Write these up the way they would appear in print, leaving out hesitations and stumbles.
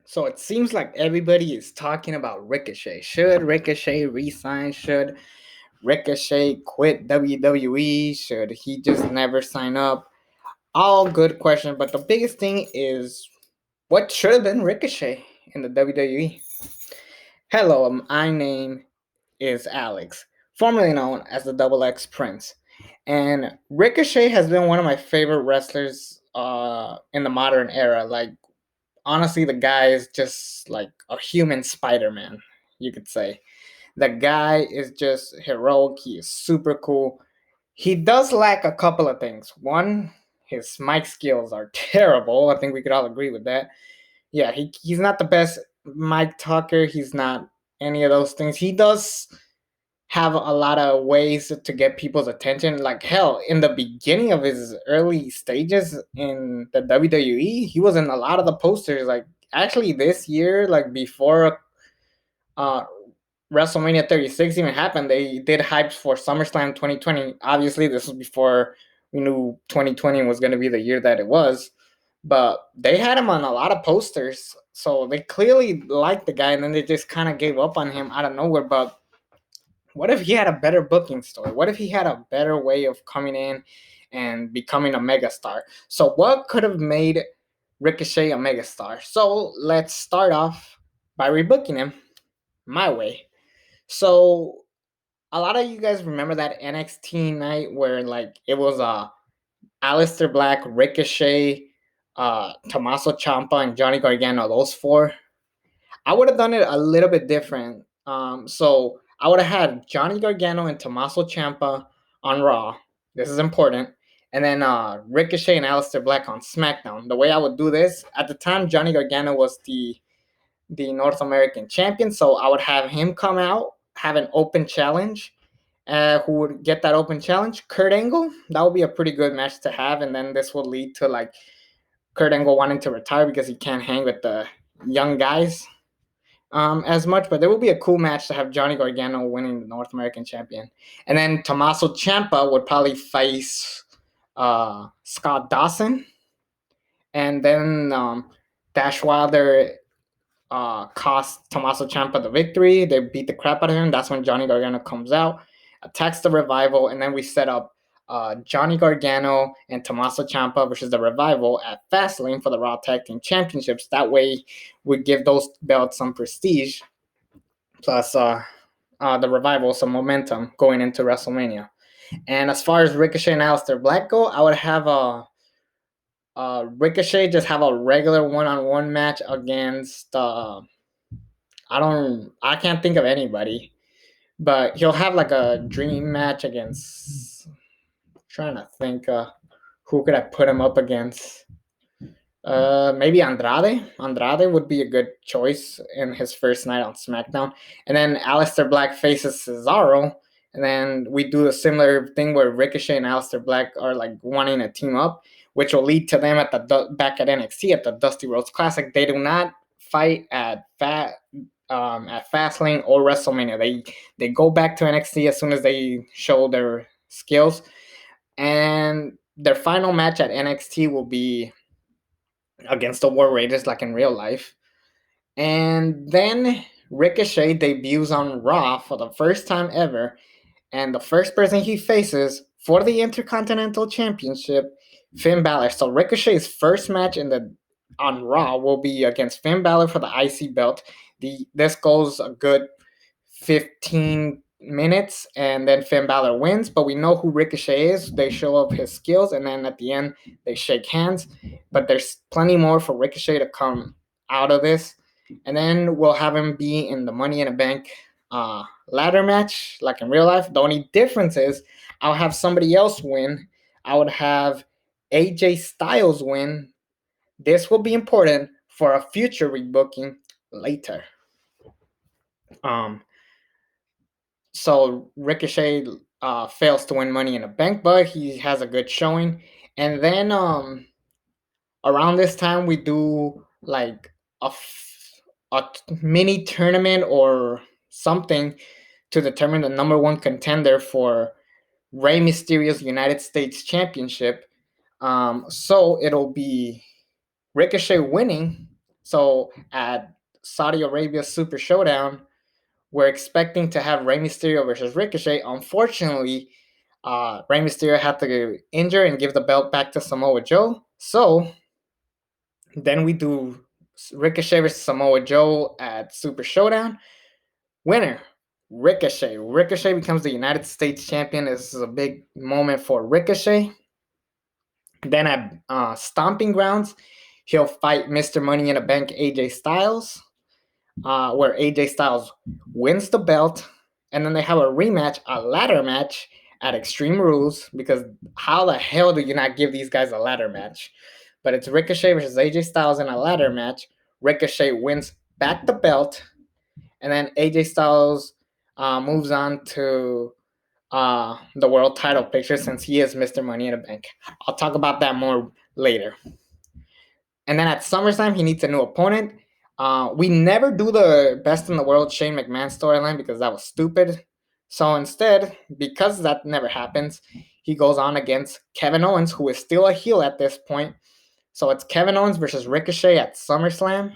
So it seems like everybody is talking about Ricochet. Should Ricochet resign? Should Ricochet quit WWE? Should he just never sign up? All good questions, but the biggest thing is what should have been Ricochet in the WWE? Hello, my name is Alex, formerly known as the Double X Prince. And Ricochet has been one of my favorite wrestlers in the modern era. Like, honestly, the guy is just like a human Spider-Man, you could say. The guy is just heroic. He is super cool. He does lack a couple of things. One, his mic skills are terrible. I think we could all agree with that. Yeah, he's not the best mic talker. He's not any of those things. He does have a lot of ways to get people's attention. Like hell, in the beginning of his early stages in the WWE, he was in a lot of the posters. Like actually this year, like before uh WrestleMania 36 even happened, they did hypes for SummerSlam 2020. Obviously, this was before we knew 2020 was going to be the year that it was. But they had him on a lot of posters. So they clearly liked the guy, and then they just kind of gave up on him out of nowhere. But what if he had a better booking story? What if he had a better way of coming in and becoming a megastar? So, what could have made Ricochet a megastar? So, let's start off by rebooking him my way. So, a lot of you guys remember that NXT night where like it was Aleister Black, Ricochet, Tommaso Ciampa, and Johnny Gargano. Those four. I would have done it a little bit different. So I would have had Johnny Gargano and Tommaso Ciampa on Raw. This is important. And then Ricochet and Aleister Black on SmackDown. The way I would do this at the time, Johnny Gargano was the North American champion, so I would have him come out, have an open challenge. Who would get that open challenge? Kurt Angle. That would be a pretty good match to have, and then this will lead to like Kurt Angle wanting to retire because he can't hang with the young guys as much. But there will be a cool match to have Johnny Gargano winning the North American champion, and then Tommaso Ciampa would probably face Scott Dawson, and then Dash Wilder cost Tommaso Ciampa the victory. They beat the crap out of him. That's when Johnny Gargano comes out, attacks the Revival, and then we set up Johnny Gargano and Tommaso Ciampa versus the Revival at Fastlane for the Raw Tag Team Championships. That way, we give those belts some prestige, plus the Revival some momentum going into WrestleMania. And as far as Ricochet and Aleister Black go, I would have Ricochet just have a regular one-on-one match against I can't think of anybody, but he'll have like a dream match against. I'm trying to think, who could I put him up against? Maybe Andrade. Andrade would be a good choice in his first night on SmackDown, and then Aleister Black faces Cesaro, and then we do a similar thing where Ricochet and Aleister Black are like wanting to team up, which will lead to them at the back at NXT at the Dusty Rhodes Classic. They do not fight at Fastlane or WrestleMania. They go back to NXT as soon as they show their skills, and their final match at NXT will be against the War Raiders, like in real life. And then Ricochet debuts on Raw for the first time ever, and the first person he faces for the Intercontinental Championship, Finn Balor. So Ricochet's first match on Raw will be against Finn Balor for the IC belt. This goes a good 15 minutes, and then Finn Balor wins. But we know who Ricochet is. They show up his skills, and then at the end they shake hands. But there's plenty more for Ricochet to come out of this, and then we'll have him be in the Money in the Bank ladder match, like in real life. The only difference is I'll have somebody else win. I would have AJ Styles win. This will be important for a future rebooking later. Um, so Ricochet fails to win Money in the Bank, but he has a good showing. And then around this time, we do like a mini tournament or something to determine the number one contender for Rey Mysterio's United States Championship. So it'll be Ricochet winning. So at Saudi Arabia's Super Showdown, we're expecting to have Rey Mysterio versus Ricochet. Unfortunately, Rey Mysterio had to injure and give the belt back to Samoa Joe. So then we do Ricochet versus Samoa Joe at Super Showdown. Winner, Ricochet. Ricochet becomes the United States champion. This is a big moment for Ricochet. Then at Stomping Grounds, he'll fight Mr. Money in the Bank AJ Styles, where AJ Styles wins the belt. And then they have a rematch, a ladder match at Extreme Rules, because how the hell do you not give these guys a ladder match? But it's Ricochet versus AJ Styles in a ladder match. Ricochet wins back the belt, and then AJ Styles moves on to the world title picture since he is Mr. Money in the Bank. I'll talk about that more later. And then at SummerSlam, he needs a new opponent. We never do the Best in the World Shane McMahon storyline because that was stupid. So instead, because that never happens, he goes on against Kevin Owens, who is still a heel at this point. So it's Kevin Owens versus Ricochet at SummerSlam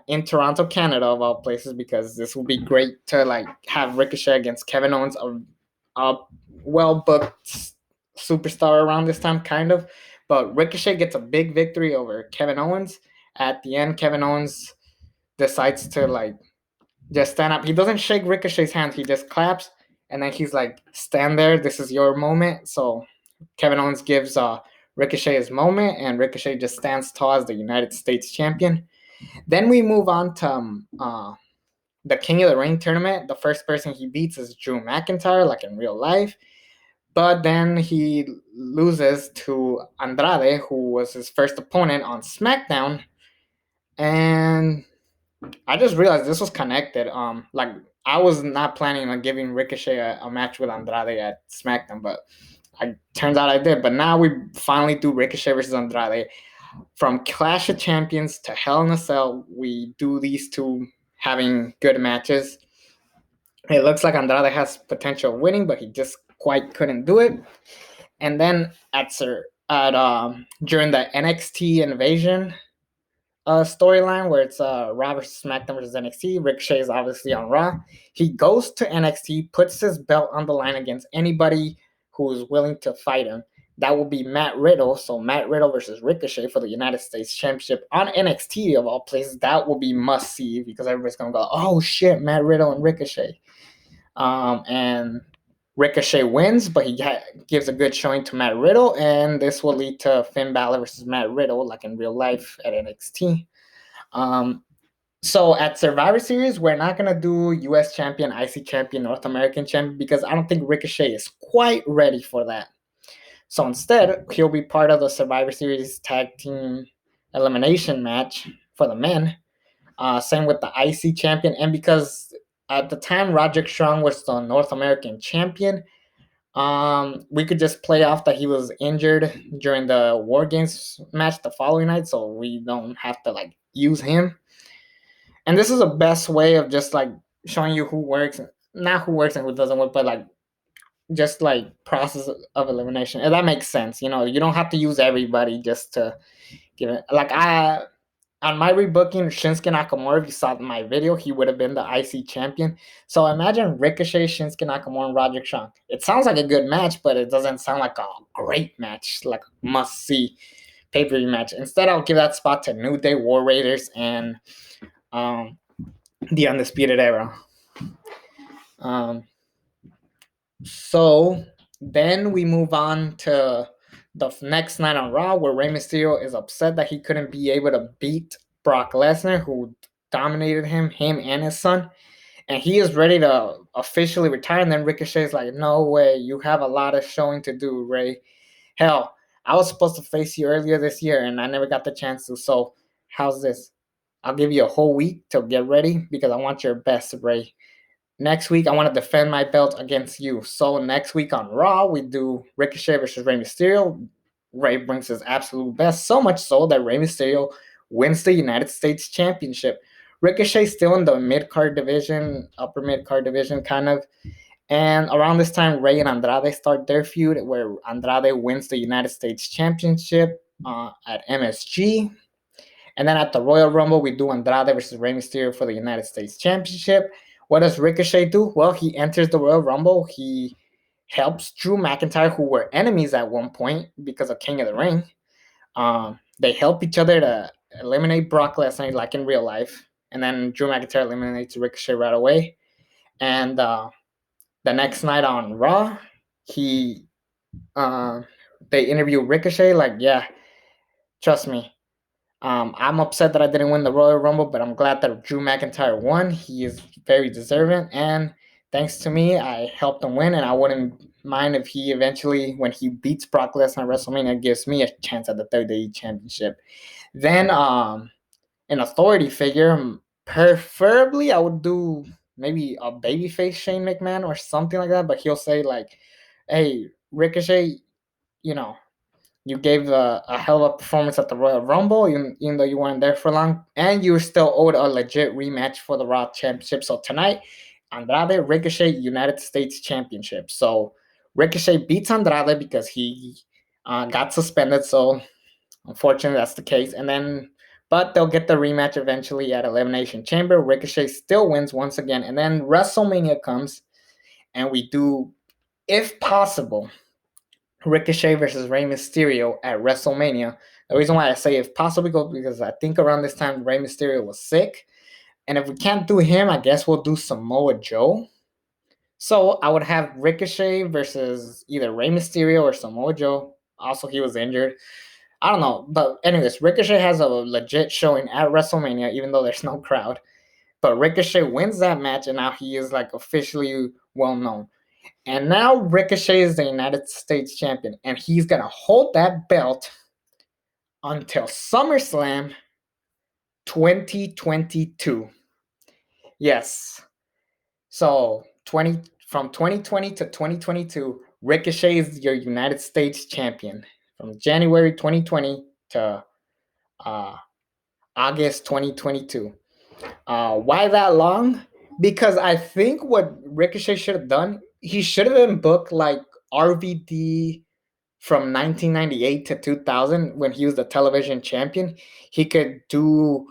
in Toronto, Canada, of all places, because this will be great to like have Ricochet against Kevin Owens, a well-booked superstar around this time, kind of. But Ricochet gets a big victory over Kevin Owens. At the end, Kevin Owens decides to like just stand up. He doesn't shake Ricochet's hand. He just claps, and then he's like, "Stand there. This is your moment." So Kevin Owens gives Ricochet his moment, and Ricochet just stands tall as the United States champion. Then we move on to the King of the Ring tournament. The first person he beats is Drew McIntyre, like in real life. But then he loses to Andrade, who was his first opponent on SmackDown. And I just realized this was connected. Like I was not planning on giving Ricochet a match with Andrade at SmackDown, but turns out I did. But now we finally do Ricochet versus Andrade. From Clash of Champions to Hell in a Cell, we do these two having good matches. It looks like Andrade has potential of winning, but he just quite couldn't do it. And then during the NXT Invasion storyline, where it's Raw versus SmackDown versus NXT, Ricochet is obviously on Raw. He goes to NXT, puts his belt on the line against anybody who's willing to fight him. That will be Matt Riddle. So Matt Riddle versus Ricochet for the United States Championship on NXT of all places. That will be must see because everybody's gonna go, oh shit, Matt Riddle and Ricochet. And Ricochet wins, but he gives a good showing to Matt Riddle, and this will lead to Finn Balor versus Matt Riddle, like in real life at NXT. So at Survivor Series, we're not gonna do U.S. Champion, IC Champion, North American Champion because I don't think Ricochet is quite ready for that. So instead, he'll be part of the Survivor Series Tag Team Elimination match for the men. Same with the IC Champion. And because at the time Roderick Strong was the North American Champion, we could just play off that he was injured during the War Games match the following night, so we don't have to like use him. And this is the best way of just like showing you who works, not who works and who doesn't work, but like just like process of elimination. And that makes sense. You know, you don't have to use everybody just to give it. Like on my rebooking, Shinsuke Nakamura, if you saw my video, he would have been the IC champion. So imagine Ricochet, Shinsuke Nakamura, and Roderick Strong. It sounds like a good match, but it doesn't sound like a great match, like a must-see pay-per-view match. Instead, I'll give that spot to New Day, War Raiders, and the Undisputed Era. So then we move on to the next night on Raw, where Rey Mysterio is upset that he couldn't be able to beat Brock Lesnar, who dominated him and his son. And he is ready to officially retire. And then Ricochet is like, no way, you have a lot of showing to do, Rey. Hell, I was supposed to face you earlier this year, and I never got the chance to. So how's this? I'll give you a whole week to get ready because I want your best, Rey. Next week, I want to defend my belt against you. So next week on Raw, we do Ricochet versus Rey Mysterio. Rey brings his absolute best, so much so that Rey Mysterio wins the United States Championship. Ricochet's still in the mid-card division, upper mid-card division, kind of. And around this time, Rey and Andrade start their feud, where Andrade wins the United States Championship at MSG. And then at the Royal Rumble, we do Andrade versus Rey Mysterio for the United States Championship. What does Ricochet do? Well, he enters the Royal Rumble. He helps Drew McIntyre, who were enemies at one point because of King of the Ring. They help each other to eliminate Brock Lesnar, like in real life. And then Drew McIntyre eliminates Ricochet right away. And the next night on Raw, he they interview Ricochet, like, yeah, trust me, I'm upset that I didn't win the Royal Rumble, but I'm glad that Drew McIntyre won. He is very deserving, and thanks to me, I helped him win, and I wouldn't mind if he eventually, when he beats Brock Lesnar at WrestleMania, gives me a chance at the WWE Championship. Then, an authority figure, preferably I would do maybe a babyface Shane McMahon or something like that, but he'll say, like, hey, Ricochet, you know, you gave a hell of a performance at the Royal Rumble, even though you weren't there for long, and you were still owed a legit rematch for the Raw Championship. So tonight, Andrade, Ricochet, United States Championship. So Ricochet beats Andrade because he got suspended. So unfortunately, that's the case. And then, but they'll get the rematch eventually at Elimination Chamber. Ricochet still wins once again. And then WrestleMania comes, and we do, if possible, Ricochet versus Rey Mysterio at WrestleMania. The reason why I say if possible because I think around this time Rey Mysterio was sick. And if we can't do him, I guess we'll do Samoa Joe. So I would have Ricochet versus either Rey Mysterio or Samoa Joe. Also, he was injured. I don't know. But anyways, Ricochet has a legit showing at WrestleMania, even though there's no crowd. But Ricochet wins that match, and now he is like officially well known. And now Ricochet is the United States champion, and he's going to hold that belt until SummerSlam 2022. Yes. So from 2020 to 2022, Ricochet is your United States champion from January 2020 to August 2022. Why that long? Because I think what Ricochet should have done, he should have been booked like RVD from 1998 to 2000 when he was the television champion. He could do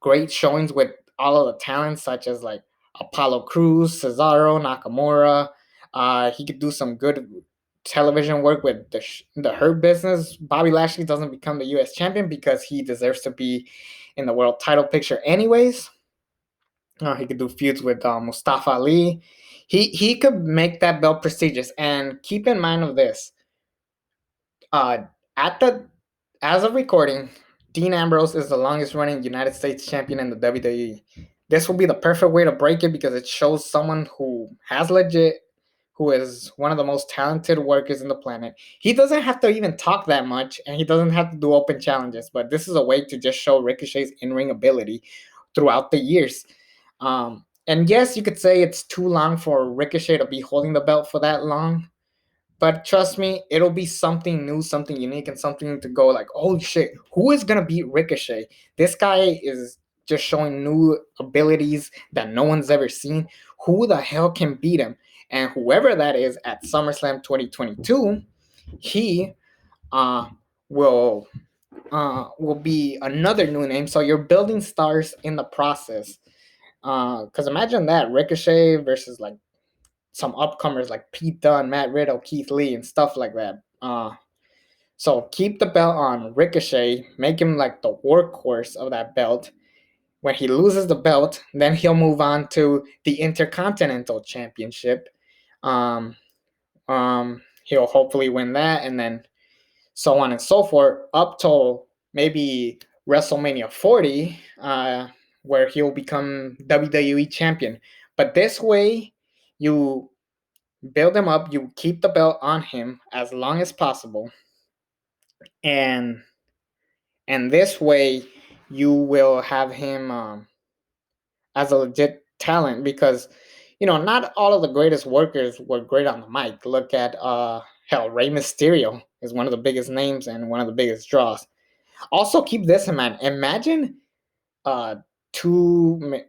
great showings with all of the talents such as like Apollo Crews, Cesaro, Nakamura. He could do some good television work with the Hurt Business. Bobby Lashley doesn't become the U.S. champion because he deserves to be in the world title picture anyways. He could do feuds with Mustafa Ali. He could make that belt prestigious. And keep in mind of this. At the as of recording, Dean Ambrose is the longest running United States champion in the WWE. This will be the perfect way to break it because it shows someone who has legit, who is one of the most talented workers in the planet. He doesn't have to even talk that much, and he doesn't have to do open challenges, but this is a way to just show Ricochet's in-ring ability throughout the years. And yes, you could say it's too long for Ricochet to be holding the belt for that long. But trust me, it'll be something new, something unique, and something to go like, holy shit, who is gonna beat Ricochet? This guy is just showing new abilities that no one's ever seen. Who the hell can beat him? And whoever that is at SummerSlam 2022, he uh, will be another new name. So you're building stars in the process. Because imagine that Ricochet versus like some upcomers like Pete Dunne, Matt Riddle, Keith Lee, and stuff like that. So keep the belt on Ricochet, make him like the workhorse of that belt. When he loses the belt, then he'll move on to the Intercontinental Championship. He'll hopefully win that, and then so on and so forth, up till maybe WrestleMania 40, where he'll become WWE champion. But this way, you build him up, you keep the belt on him as long as possible, and this way you will have him as a legit talent because not all of the greatest workers were great on the mic. Look at hell, Rey Mysterio is one of the biggest names and one of the biggest draws. Also keep this in mind, imagine uh 2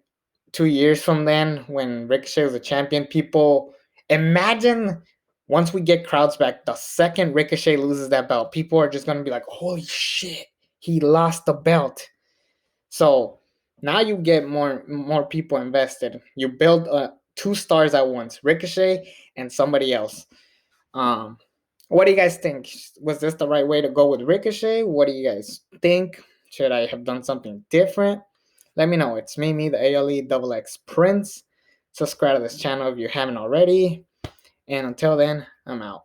years from then when Ricochet was a champion, people imagine once we get crowds back, the second Ricochet loses that belt, people are just gonna be like, holy shit, he lost the belt. So now you get more people invested. You build two stars at once, Ricochet and somebody else. Um, what do you guys think? Was this the right way to go with Ricochet? What do you guys think? Should I have done something different? Let me know. It's me, the ALE double X Prince. Subscribe to this channel if you haven't already. And until then, I'm out.